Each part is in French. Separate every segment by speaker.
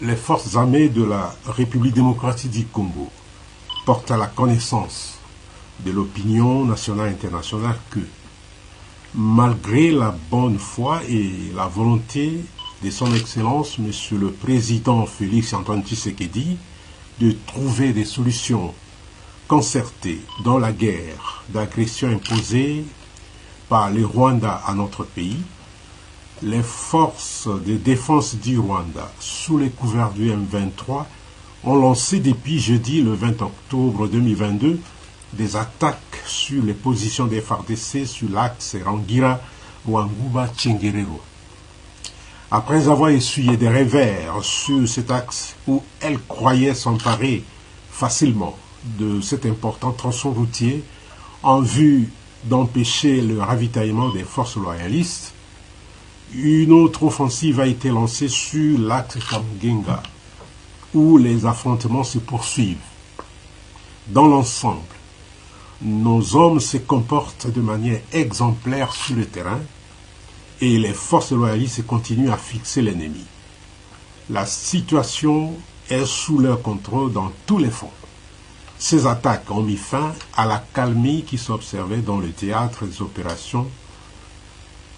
Speaker 1: Les forces armées de la République démocratique du Congo portent à la connaissance de l'opinion nationale et internationale que, malgré la bonne foi et la volonté de son Excellence, Monsieur le Président Félix Antoine Tshisekedi, de trouver des solutions concertées dans la guerre d'agression imposée par le Rwanda à notre pays, les forces de défense du Rwanda, sous les couverts du M23, ont lancé depuis jeudi le 20 octobre 2022 des attaques sur les positions des FARDC sur l'axe Rangira-Wanguba-Tchengerero. Après avoir essuyé des revers sur cet axe où elles croyaient s'emparer facilement de cet important tronçon routier en vue d'empêcher le ravitaillement des forces loyalistes, une autre offensive a été lancée sur l'axe Kamugenga, où les affrontements se poursuivent. Dans l'ensemble, nos hommes se comportent de manière exemplaire sur le terrain et les forces loyalistes continuent à fixer l'ennemi. La situation est sous leur contrôle dans tous les fronts. Ces attaques ont mis fin à la calmie qui s'observait dans le théâtre des opérations,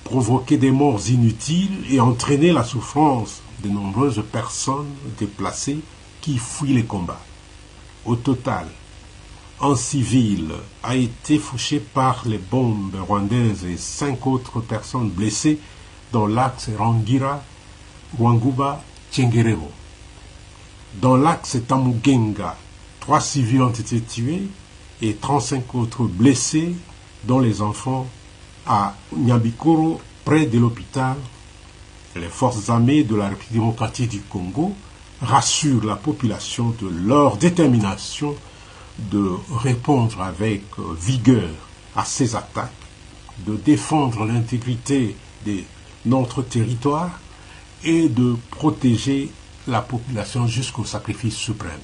Speaker 1: provoqué des morts inutiles et entraîné la souffrance de nombreuses personnes déplacées qui fuient les combats. Au total, un civil a été fauché par les bombes rwandaises et 5 autres personnes blessées dans l'axe Rangira-Wanguba-Tchengerero. Dans l'axe Tamugenga, 3 civils ont été tués et 35 autres blessés, dont les enfants à Nyabikoro, près de l'hôpital. Les forces armées de la République démocratique du Congo rassurent la population de leur détermination de répondre avec vigueur à ces attaques, de défendre l'intégrité de notre territoire et de protéger la population jusqu'au sacrifice suprême.